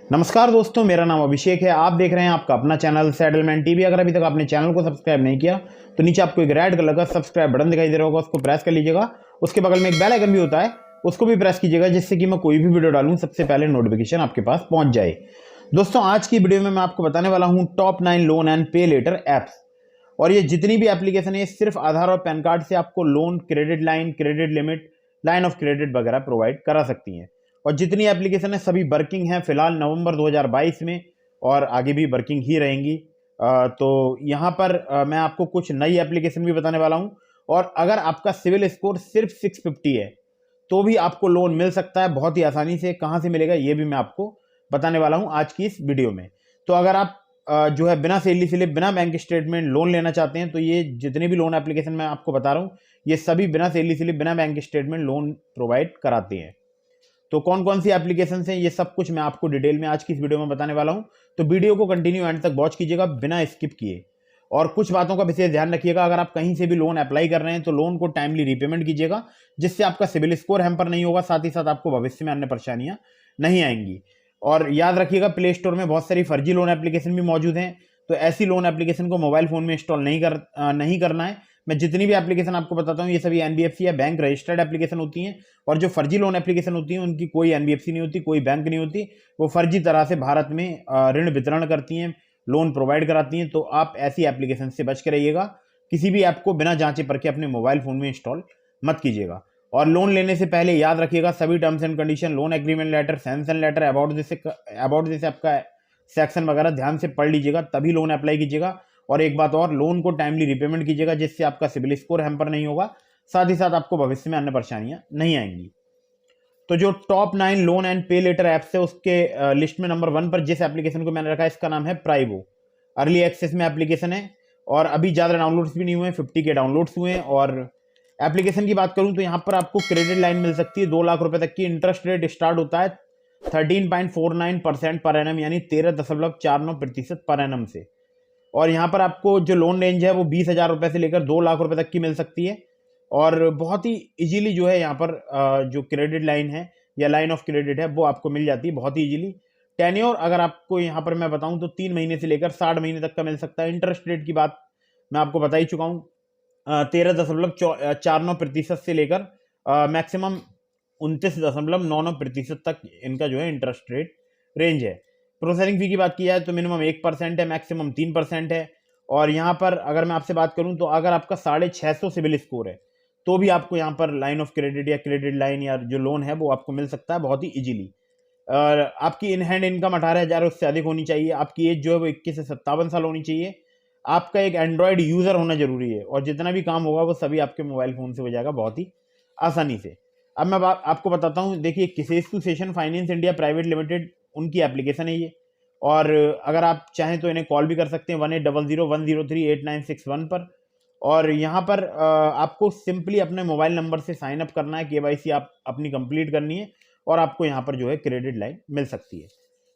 नमस्कार दोस्तों, मेरा नाम अभिषेक है। आप देख रहे हैं आपका अपना चैनल सेटलमेंट टीवी। अगर अभी तक आपने चैनल को सब्सक्राइब नहीं किया तो नीचे आपको एक रेड कलर का सब्सक्राइब बटन दिखाई दे रहा होगा, उसको प्रेस कर लीजिएगा। उसके बगल में एक बेल आइकन भी होता है, उसको भी प्रेस कीजिएगा, जिससे कि मैं कोई भी वीडियो डालूं सबसे पहले नोटिफिकेशन आपके पास पहुंच जाए। दोस्तों, आज की वीडियो में मैं आपको बताने वाला हूं टॉप 9 लोन एंड पे लेटर एप्स। और ये जितनी भी एप्लीकेशन है सिर्फ आधार और पैन कार्ड से आपको loan, credit line, credit limit, line of credit वगैरह प्रोवाइड करा सकती हैं। और जितनी एप्लीकेशन है सभी वर्किंग हैं फिलहाल नवंबर 2022 में, और आगे भी वर्किंग ही रहेंगी। तो यहाँ पर मैं आपको कुछ नई एप्लीकेशन भी बताने वाला हूँ। और अगर आपका सिविल स्कोर सिर्फ 650 है तो भी आपको लोन मिल सकता है बहुत ही आसानी से। कहाँ से मिलेगा ये भी मैं आपको बताने वाला हूँ आज की इस वीडियो में। तो अगर आप जो है बिना सैलरी स्लिप, बिना बैंक स्टेटमेंट लोन लेना चाहते हैं तो ये जितने भी लोन एप्लीकेशन मैं आपको बता रहा हूँ ये सभी बिना सैलरी स्लिप, बिना बैंक स्टेटमेंट लोन प्रोवाइड कराते हैं। तो कौन कौन सी एप्लीकेशन हैं ये सब कुछ मैं आपको डिटेल में आज की इस वीडियो में बताने वाला हूं। तो वीडियो को कंटिन्यू एंड तक वॉच कीजिएगा बिना स्किप किए। और कुछ बातों का विशेष ध्यान रखिएगा, अगर आप कहीं से भी लोन अप्लाई कर रहे हैं तो लोन को टाइमली रीपेमेंट कीजिएगा, जिससे आपका सिविल स्कोर हैम्पर नहीं होगा, साथ ही साथ आपको भविष्य में अन्य परेशानियां नहीं आएंगी। और याद रखिएगा, प्ले स्टोर में बहुत सारी फर्जी लोन एप्लीकेशन भी मौजूद हैं, तो ऐसी लोन एप्लीकेशन को मोबाइल फोन में इंस्टॉल नहीं करना है। मैं जितनी भी एप्लीकेशन आपको बताता हूँ ये सभी एनबीएफसी या बैंक रजिस्टर्ड एप्लीकेशन होती हैं। और जो फर्जी लोन एप्लीकेशन होती हैं उनकी कोई एनबीएफसी नहीं होती, कोई बैंक नहीं होती, वो फर्जी तरह से भारत में ऋण वितरण करती हैं, लोन प्रोवाइड कराती हैं। तो आप ऐसी एप्लीकेशन से बच के रहिएगा। किसी भी ऐप को बिना जांचे परखे अपने मोबाइल फोन में इंस्टॉल मत कीजिएगा। और लोन लेने से पहले याद रखिएगा सभी terms and condition, loan agreement letter, sanction letter, about this आपका सेक्शन वगैरह ध्यान से पढ़ लीजिएगा, तभी लोन अप्लाई कीजिएगा। और एक बात और, लोन को टाइमली रिपेमेंट कीजिएगा, जिससे आपका सिविल स्कोर हैम्पर नहीं होगा, साथ ही साथ आपको भविष्य में अन्य परेशानियां नहीं आएंगी। तो जो टॉप 9 लोन एंड पे लेटर ऐप्स है उसके लिस्ट में नंबर 1 पर जिस एप्लीकेशन को मैंने रखा है इसका नाम है प्राइवो। अर्ली एक्सेस में एप्लीकेशन है और अभी ज़्यादा डाउनलोड्स भी नहीं हुए हैं, 50 के डाउनलोड्स हुए हैं। और एप्लीकेशन की बात करूं तो यहाँ पर आपको क्रेडिट लाइन मिल सकती है 2 लाख रुपए तक की। इंटरेस्ट रेट स्टार्ट होता है 13.49% पर एनम, यानी 13.49% पर एनम से। और यहाँ पर आपको जो लोन रेंज है वो 20,000 रुपए से लेकर 2 लाख रुपए तक की मिल सकती है। और बहुत ही इजीली जो है यहाँ पर जो क्रेडिट लाइन है या लाइन ऑफ क्रेडिट है वो आपको मिल जाती है बहुत ही इजीली। टेन्योर अगर आपको यहाँ पर मैं बताऊं तो 3 महीने से लेकर 60 महीने तक का मिल सकता है। इंटरेस्ट रेट की बात मैं आपको बता ही चुका हूँ, 13.49% से लेकर मैक्सिमम 29.99% तक इनका जो है इंटरेस्ट रेट रेंज है। प्रोसेसिंग फी की बात की जाए तो मिनिमम 1% है, मैक्सिमम 3% है। और यहाँ पर अगर मैं आपसे बात करूँ तो अगर आपका 650 सिविल स्कोर है तो भी आपको यहाँ पर लाइन ऑफ क्रेडिट या क्रेडिट लाइन या जो लोन है वो आपको मिल सकता है बहुत ही इजीली। और आपकी इन हैंड इनकम 18,000 उससे अधिक होनी चाहिए। आपकी एज जो है वो 21 से 57 साल होनी चाहिए। आपका एक एंड्रॉयड यूजर होना जरूरी है और जितना भी काम होगा वो सभी आपके मोबाइल फोन से हो जाएगा बहुत ही आसानी से। अब मैं आपको बताता हूँ, देखिए kisses session finance India private limited उनकी एप्लीकेशन है ये। और अगर आप चाहें तो इन्हें कॉल भी कर सकते हैं 1800-103-8961 पर। और यहाँ पर आपको सिंपली अपने मोबाइल नंबर से साइन अप करना है, केवाईसी आप अपनी कंप्लीट करनी है और आपको यहाँ पर जो है क्रेडिट लाइन मिल सकती है।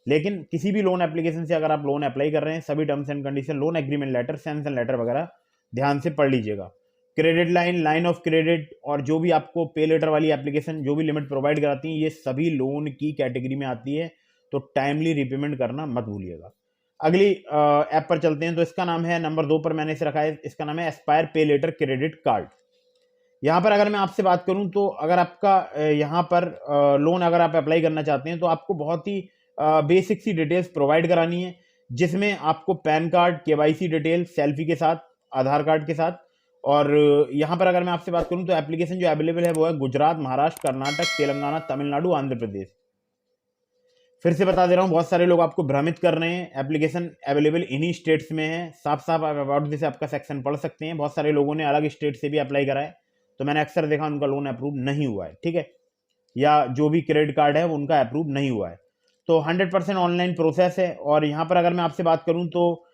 लेकिन किसी भी लोन एप्लीकेशन से अगर आप लोन अप्लाई कर रहे हैं सभी terms and condition, loan agreement letter, sanction letter वगैरह ध्यान से पढ़ लीजिएगा। Credit line, line of credit और जो भी आपको पे लेटर वाली एप्लीकेशन जो भी लिमिट प्रोवाइड कराती हैं ये सभी लोन की कैटेगरी में आती है, तो टाइमली रिपेमेंट करना मत भूलिएगा। अगली ऐप पर चलते हैं, तो इसका नाम है नंबर 2 पर मैंने इसे रखा है, इसका नाम है एस्पायर पे लेटर क्रेडिट कार्ड। यहाँ पर अगर मैं आपसे बात करूं तो अगर आपका यहाँ पर लोन अगर आप अप्लाई करना चाहते हैं तो आपको बहुत ही बेसिक सी डिटेल्स प्रोवाइड करानी है, जिसमें आपको pan card, KYC detail selfie के साथ, आधार कार्ड के साथ। और यहाँ पर अगर मैं आपसे बात करूं तो एप्लीकेशन जो अवेलेबल है वो है गुजरात, महाराष्ट्र, कर्नाटक, तेलंगाना, तमिलनाडु, आंध्र प्रदेश। फिर से बता दे रहा हूँ, बहुत सारे लोग आपको भ्रमित कर रहे हैं, एप्लीकेशन अवेलेबल इन्हीं स्टेट्स में है। साफ साफ आप अबाउट दिस आपका सेक्शन पढ़ सकते हैं। बहुत सारे लोगों ने अलग स्टेट से भी अप्लाई करा है, तो मैंने अक्सर देखा उनका लोन अप्रूव नहीं हुआ है, ठीक है, या जो भी क्रेडिट कार्ड है उनका अप्रूव नहीं हुआ है। तो 100% ऑनलाइन प्रोसेस है। और यहाँ पर अगर मैं आपसे बात करूँ तो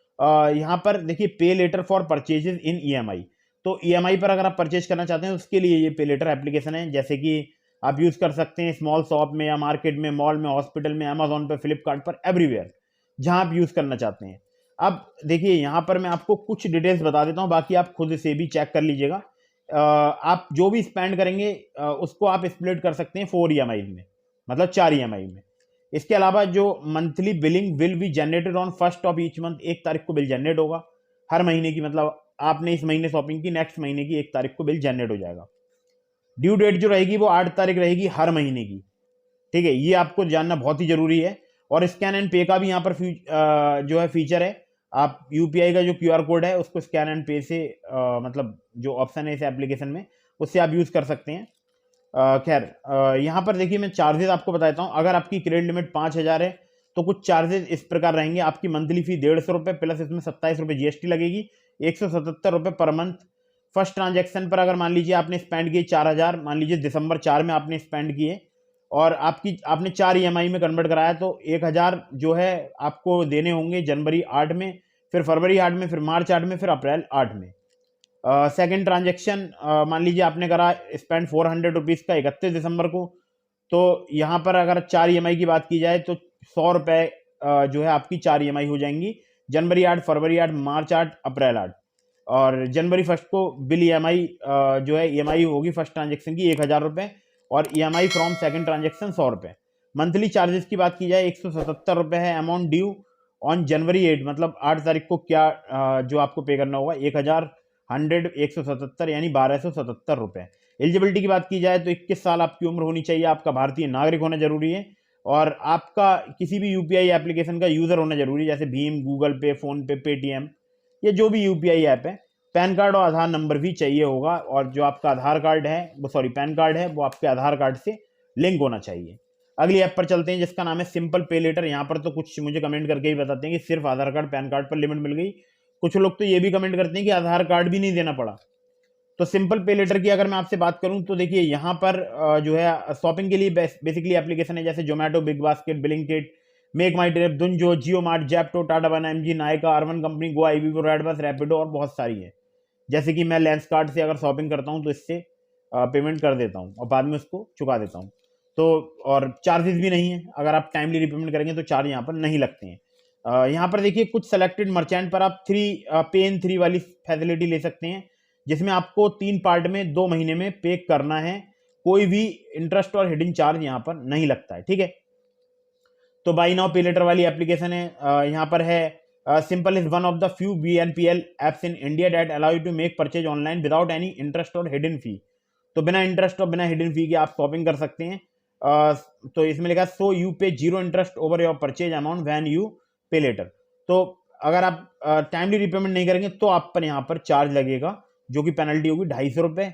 यहाँ पर देखिए pay later for purchases in EMI. तो ईएमआई पर अगर आप परचेज करना चाहते हैं उसके लिए ये पे लेटर एप्लीकेशन है, जैसे कि आप यूज कर सकते हैं स्मॉल शॉप में या मार्केट में, मॉल में, हॉस्पिटल में, अमेजोन पे, फ्लिपकार्ट पर, एवरीवेयर जहां आप यूज करना चाहते हैं। अब देखिए यहाँ पर मैं आपको कुछ डिटेल्स बता देता हूँ, बाकी आप खुद से भी चेक कर लीजिएगा। आप जो भी स्पेंड करेंगे उसको आप स्प्लिट कर सकते हैं 4 ईएमआई में, मतलब 4 ईएमआई में। इसके अलावा जो monthly billing will be generated on first of each month, 1 तारीख को बिल जनरेट होगा हर महीने की, मतलब आपने इस महीने शॉपिंग की, नेक्स्ट महीने की 1 तारीख को बिल जनरेट हो जाएगा। ड्यू डेट जो रहेगी वो 8 तारीख रहेगी हर महीने की, ठीक है, ये आपको जानना बहुत ही जरूरी है। और स्कैन एंड पे का भी यहाँ पर जो है फीचर है, आप यूपीआई का जो क्यूआर कोड है उसको स्कैन एंड पे से मतलब जो ऑप्शन है इस एप्लीकेशन में उससे आप यूज कर सकते हैं। खैर यहाँ पर देखिए मैं चार्जेस आपको बताता हूँ। अगर आपकी क्रेडिट लिमिट 5,000 है तो कुछ चार्जेस इस प्रकार रहेंगे। आपकी मंथली फी 150 रुपये प्लस इसमें 27 रुपये जीएसटी लगेगी, 177 रुपये पर मंथ। फर्स्ट ट्रांजैक्शन पर अगर मान लीजिए आपने स्पेंड किए 4,000, मान लीजिए दिसंबर 4 में आपने स्पेंड किए और आपने 4 ईएमआई में कन्वर्ट कराया, तो 1,000 जो है आपको देने होंगे जनवरी 8 में, फिर फरवरी 8 में, फिर मार्च 8 में, फिर अप्रैल 8 में। सेकेंड ट्रांजेक्शन मान लीजिए आपने करा स्पेंड 400 रुपीज़ का 31 दिसंबर को, तो यहाँ पर अगर 4 ईएमआई की बात की जाए तो 100 रुपये जो है आपकी 4 ईएमआई हो जाएंगी, जनवरी 8, फरवरी 8, मार्च 8, अप्रैल 8। और जनवरी 1 को बिल ईएमआई जो है ईएमआई होगी फर्स्ट ट्रांजेक्शन की 1,000 रुपये और ईएमआई फ्रॉम सेकंड ट्रांजेक्शन 100 रुपये। मंथली चार्जेस की बात की जाए 177 रुपये है अमाउंट ड्यू ऑन जनवरी 8, मतलब 8 तारीख को क्या जो आपको पे करना होगा 1,177 यानी 1,277 रुपये। एलिजिबिलिटी की बात की जाए तो 21 साल आपकी उम्र होनी चाहिए, आपका भारतीय नागरिक होना जरूरी है और आपका किसी भी यूपीआई एप्लीकेशन का यूजर होना जरूरी है, जैसे भीम, गूगल पे, फोन पे, पेटीएम या जो भी यूपीआई ऐप है। पैन कार्ड और आधार नंबर भी चाहिए होगा और जो आपका आधार कार्ड है वो पैन कार्ड है वो आपके आधार कार्ड से लिंक होना चाहिए। अगली ऐप पर चलते हैं जिसका नाम है सिंपल पे लेटर। यहाँ पर तो कुछ मुझे कमेंट करके ही बताते हैं कि सिर्फ आधार कार्ड पैन कार्ड पर लिमिट मिल गई, कुछ लोग तो ये भी कमेंट करते हैं कि आधार कार्ड भी नहीं देना पड़ा। तो सिंपल पे लेटर की अगर मैं आपसे बात करूं तो देखिए यहाँ पर जो है शॉपिंग के लिए बेसिकली एप्लीकेशन है जैसे Zomato, BigBasket, Blinkit, MakeMyTrip, Dunzo, JioMart, Zepto, Tata one, MG, Nykaa, Urban Company, Goibibo, Redbus, Rapido और बहुत सारी है। जैसे कि मैं लेंस कार्ड से अगर शॉपिंग करता हूँ तो इससे पेमेंट कर देता हूँ और बाद में उसको चुका देता हूँ। तो और चार्जेस भी नहीं है, अगर आप टाइमली रीपेमेंट करेंगे तो चार्ज यहाँ पर नहीं लगते हैं। यहाँ पर देखिए कुछ सेलेक्टेड मर्चेंट पर आप पे इन 3 वाली फैसिलिटी ले सकते हैं जिसमें आपको 3 पार्ट में 2 महीने में पे करना है, कोई भी इंटरेस्ट और हिडन चार्ज यहाँ पर नहीं लगता है, ठीक है। तो बाई नाउ पे लेटर वाली एप्लीकेशन है, यहाँ पर है simple is one of the few BNPL apps in India that allow you to make purchase online without any interest और हिडन फी। तो बिना इंटरेस्ट और बिना हिडन फी के आप शॉपिंग कर सकते हैं। तो इसमें लिखा सो यू पे 0 interest over your purchase amount when you पे लेटर। तो अगर आप टाइमली रिपेमेंट नहीं करेंगे तो आप पर यहाँ पर चार्ज लगेगा जो कि पेनल्टी होगी 250 रुपये,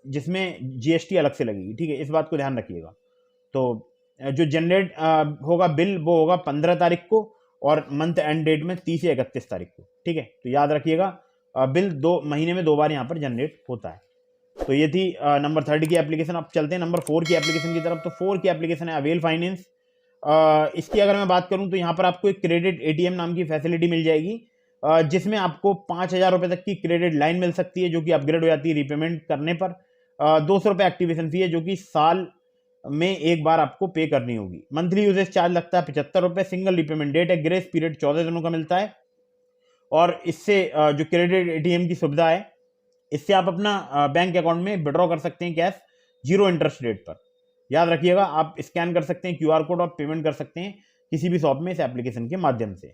जिसमें जीएसटी अलग से लगेगी, ठीक है, इस बात को ध्यान रखिएगा। तो जो जनरेट होगा बिल वो होगा 15 तारीख को और मंथ एंड डेट में 30 या 31 तारीख को, ठीक है। तो याद रखिएगा बिल 2 महीने में 2 बार यहाँ पर जनरेट होता है। तो ये थी नंबर 3 की एप्लीकेशन। अब चलते हैं नंबर 4 की एप्लीकेशन की तरफ। तो 4 की एप्लीकेशन है अवेल फाइनेंस। इसकी अगर मैं बात करूं तो यहाँ पर आपको एक क्रेडिट एटीएम नाम की फैसिलिटी मिल जाएगी जिसमें आपको 5,000 रुपये तक की क्रेडिट लाइन मिल सकती है जो कि अपग्रेड हो जाती है रीपेमेंट करने पर। 200 रुपये एक्टिवेशन फी है जो कि साल में एक बार आपको पे करनी होगी। मंथली यूजेज चार्ज लगता है 75 रुपये। सिंगल रीपेमेंट डेट है, ग्रेस पीरियड 14 दिनों का मिलता है और इससे जो क्रेडिट एटीएम की सुविधा है इससे आप अपना बैंक अकाउंट में विड्रॉ कर सकते हैं कैश 0 इंटरेस्ट रेट पर। याद रखिएगा आप स्कैन कर सकते हैं क्यूआर कोड और पेमेंट कर सकते हैं किसी भी शॉप में इस एप्लीकेशन के माध्यम से।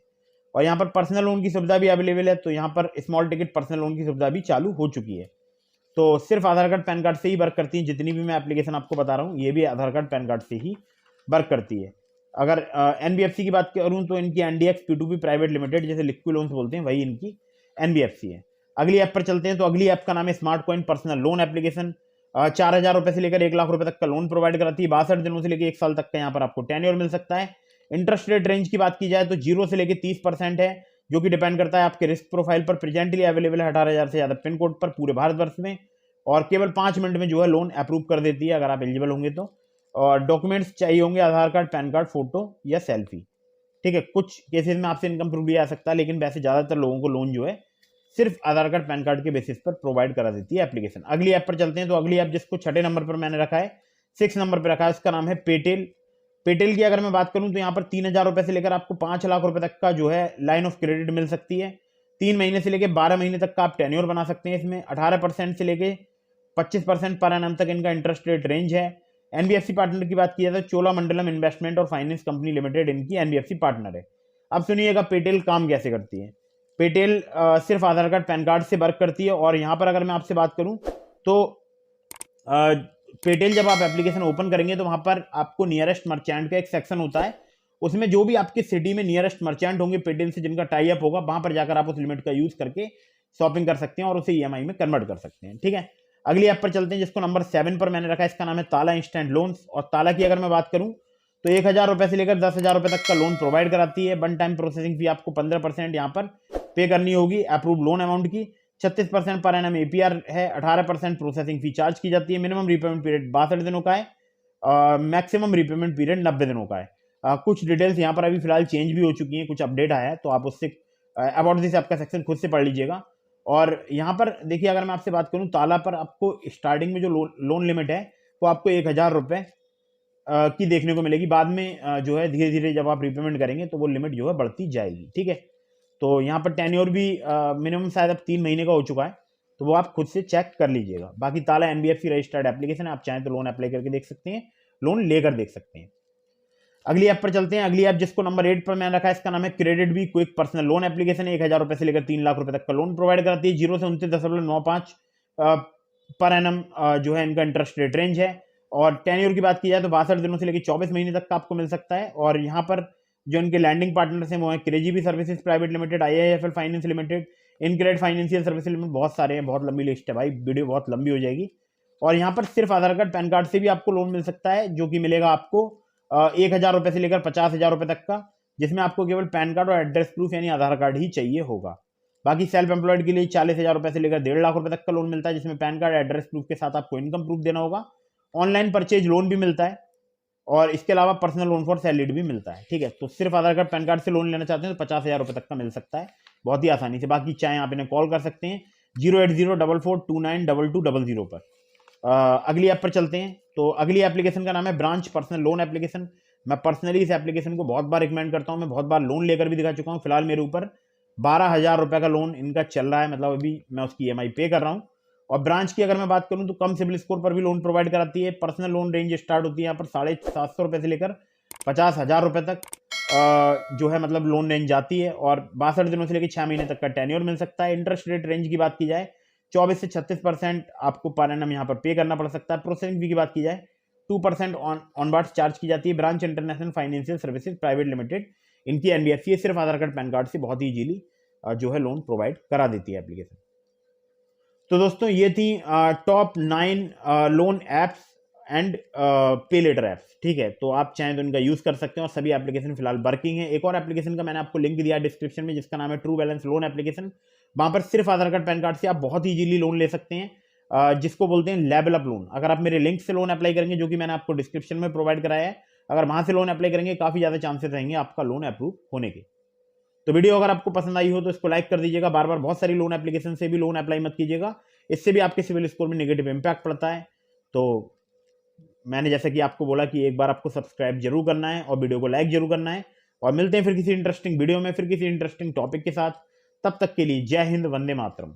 और यहाँ पर पर्सनल लोन की सुविधा भी अवेलेबल है, तो यहाँ पर स्मॉल टिकट पर्सनल लोन की सुविधा भी चालू हो चुकी है। तो सिर्फ आधार कार्ड पैन कार्ड से ही वर्क करती है, जितनी भी मैं एप्लीकेशन आपको बता रहा हूँ ये भी आधार कार्ड पैन कार्ड से ही वर्क करती है। अगर एनबीएफसी की बात करूँ तो इनकी एनडीएक्स P2P प्राइवेट लिमिटेड जैसे लिक्विड लोन्स बोलते हैं वही इनकी एनबीएफसी है। अगली ऐप पर चलते हैं। तो अगली ऐप का नाम है smart coin personal loan application. 4,000 रुपये से लेकर 1 लाख रुपए तक का लोन प्रोवाइड कराती है। 62 दिनों से लेकर 1 साल तक का यहाँ पर आपको टेन्योर मिल सकता है। इंटरेस्ट रेट रेंज की बात की जाए तो 0 से लेकर 30% है जो कि डिपेंड करता है आपके रिस्क प्रोफाइल पर। प्रेजेंटली अवेलेबल है 18,000 से ज़्यादा पिन कोड पर पूरे भारतवर्ष में और केवल 5 मिनट में जो है लोन अप्रूव कर देती है अगर आप एलिजिबल होंगे तो। और डॉक्यूमेंट्स चाहिए होंगे आधार कार्ड, पैन कार्ड, फोटो या सेल्फी, ठीक है। कुछ केसेस में आपसे इनकम प्रूफ भी आ सकता है लेकिन वैसे ज़्यादातर लोगों को लोन जो है सिर्फ आधार कार्ड पैन कार्ड के बेसिस पर प्रोवाइड करा देती है एप्लीकेशन। अगली ऐप पर चलते हैं। तो अगली ऐप जिसको 6 नंबर पर मैंने रखा है, 6 नंबर पर रखा है, उसका नाम है पेटेल। पेटेल की अगर मैं बात करूं तो यहाँ पर 3,000 रुपये से लेकर आपको 5 लाख रुपए तक का जो है लाइन ऑफ क्रेडिट मिल सकती है। 3 महीने से लेकर 12 महीने तक का आप टेन्योर बना सकते हैं इसमें। 18% से लेकर 25% पर एनम तक इनका इंटरेस्ट रेट रेंज है। एनबीएफसी पार्टनर की बात की जाए तो चोलामंडलम इन्वेस्टमेंट और फाइनेंस कंपनी लिमिटेड इनकी एनबीएफसी पार्टनर है। अब सुनिएगा पेटेल काम कैसे करती है। पेटेल सिर्फ आधार कार्ड पैन कार्ड से वर्क करती है। और यहाँ पर अगर मैं आपसे बात करूं तो पेटेल जब आप एप्लीकेशन ओपन करेंगे तो वहां पर आपको नियरेस्ट मर्चेंट का एक सेक्शन होता है, उसमें जो भी आपकी सिटी में नियरेस्ट मर्चेंट होंगे पेटेल से जिनका टाई अप होगा, वहां पर जाकर आप उस लिमिट का यूज करके शॉपिंग कर सकते हैं और उसे ईएमआई में कन्वर्ट कर सकते हैं। ठीक है, अगली ऐप पर चलते हैं जिसको नंबर 7 पर मैंने रखा है, इसका नाम है ताला इंस्टेंट लोन्स। और ताला की अगर मैं बात करूं तो 1,000 रुपए से लेकर 10,000 रुपए तक का लोन प्रोवाइड कराती है। वन टाइम प्रोसेसिंग फी आपको 15% यहाँ पर पे करनी होगी अप्रूव लोन अमाउंट की। 36% पर एनम एपीआर है। 18% प्रोसेसिंग फी चार्ज की जाती है। मिनिमम रिपेमेंट पीरियड 62 दिनों का है। मैक्सिमम रिपेमेंट पीरियड 90 दिनों का है। कुछ डिटेल्स यहाँ पर अभी फिलहाल चेंज भी हो चुकी हैं, कुछ अपडेट आया है, तो आप उससे अबाउट दिस आपका सेक्शन खुद से पढ़ लीजिएगा। और यहाँ पर देखिए, अगर मैं आपसे बात करूँ ताला पर आपको स्टार्टिंग में जो लोन लिमिट है वो आपको 1,000 रुपये की देखने को मिलेगी। बाद में जो है धीरे धीरे जब आप रिपेमेंट करेंगे तो वो लिमिट जो है बढ़ती जाएगी। ठीक है, तो यहाँ पर टेन्योर भी मिनिमम शायद अब 3 महीने का हो चुका है, तो वो आप खुद से चेक कर लीजिएगा। बाकी ताला एनबीएफसी रजिस्टर्ड एप्लीकेशन है, आप चाहें तो लोन अप्लाई करके देख सकते हैं, लोन लेकर देख सकते हैं। अगली ऐप पर चलते हैं। अगली ऐप जिसको नंबर 8 पर मैंने रखा है, इसका नाम है credit be quick personal loan application. 1,000 रुपए से लेकर 3 लाख रुपए तक का लोन प्रोवाइड कराती है। 0 से 29.95 पर एनम जो है इनका इंटरेस्ट रेट रेंज है। और टेन्योर की बात की जाए तो 62 दिनों से लेकर 24 महीने तक का आपको मिल सकता है। और यहाँ पर जो इनके लैंडिंग पार्टनर्स हैं वो है Krazybee services private limited, IIFL finance limited, InCred financial services limited. बहुत सारे हैं, बहुत लंबी लिस्ट है भाई, वीडियो बहुत लंबी हो जाएगी। और यहाँ पर सिर्फ आधार कार्ड पैन कार्ड से भी आपको लोन मिल सकता है, जो कि मिलेगा आपको 1,000 रुपए से लेकर 50,000 रुपए तक का, जिसमें आपको केवल पैन कार्ड और एड्रेस प्रूफ यानी आधार कार्ड ही चाहिए होगा। बाकी सेल्फ एम्प्लॉयड के लिए 40,000 रुपए से लेकर 1.5 लाख रुपए तक का लोन मिलता है, जिसमें पैन कार्ड एड्रेस प्रूफ के साथ आपको इनकम प्रूफ देना होगा। ऑनलाइन परचेज लोन भी मिलता है और इसके अलावा पर्सनल लोन फॉर सैलरीड भी मिलता है। ठीक है, तो सिर्फ आधार कार्ड पैन कार्ड से लोन लेना चाहते हैं तो 50,000 रुपए तक का मिल सकता है बहुत ही आसानी से। बाकी चाहे आप इन्हें कॉल कर सकते हैं 08044292200 पर। अगली ऐप पर चलते हैं। तो अगली एप्लीकेशन का नाम है ब्रांच पर्सनल लोन एप्लीकेशन। मैं पर्सनली इस एप्लीकेशन को बहुत बार रिकमेंड करता हूं, मैं बहुत बार लोन लेकर भी दिखा चुका हूं। फिलहाल मेरे ऊपर 12,000 रुपए का लोन इनका चल रहा है, मतलब अभी मैं उसकी ईएमआई पे कर रहा हूं। और ब्रांच की अगर मैं बात करूं तो कम सिबिल स्कोर पर भी लोन प्रोवाइड कराती है। पर्सनल लोन रेंज स्टार्ट होती है यहाँ पर 750 रुपए से लेकर 50,000 रुपए तक जो है मतलब लोन रेंज जाती है। और 62 दिनों से लेकर 6 महीने तक का टेन्योर मिल सकता है। इंटरेस्ट रेट रेंज की बात की जाए 24 से 36% आपको पर एनम यहाँ पर पे करना पड़ सकता है। प्रोसेसिंग फी की बात की जाए 2% ऑनबार्ड चार्ज की जाती है। Branch international financial services private limited, इनकी एनबीएफसी सिर्फ आधार कार्ड पैन कार्ड से बहुत ही इजीली जो है लोन प्रोवाइड करा देती है एप्लीकेशन। तो दोस्तों ये थी टॉप 9 लोन एप्स एंड पे लेटर एप्स। ठीक है, तो आप चाहें तो इनका यूज कर सकते हैं और सभी एप्लीकेशन फिलहाल वर्किंग है। एक और एप्लीकेशन का मैंने आपको लिंक दिया डिस्क्रिप्शन में, जिसका नाम है ट्रू बैलेंस लोन एप्लीकेशन। वहां पर सिर्फ आधार कार्ड पैन कार्ड से आप बहुत ही इजीली लोन ले सकते हैं, जिसको बोलते हैं लेवल अप लोन। अगर आप मेरे लिंक से लोन अप्लाई करेंगे, जो कि मैंने आपको डिस्क्रिप्शन में प्रोवाइड कराया है, अगर वहां से लोन अप्लाई करेंगे काफी ज्यादा चांसेस रहेंगे आपका लोन अप्रूव होने के। तो वीडियो अगर आपको पसंद आई हो तो इसको लाइक कर दीजिएगा। बार बार बहुत सारी लोन एप्लीकेशन से भी लोन अप्लाई मत कीजिएगा, इससे भी आपके सिविल स्कोर में नेगेटिव इंपैक्ट पड़ता है। तो मैंने जैसे कि आपको बोला कि एक बार आपको सब्सक्राइब जरूर करना है और वीडियो को लाइक जरूर करना है। और मिलते हैं फिर किसी इंटरेस्टिंग वीडियो में, फिर किसी इंटरेस्टिंग टॉपिक के साथ। तब तक के लिए जय हिंद, वंदे मातरम।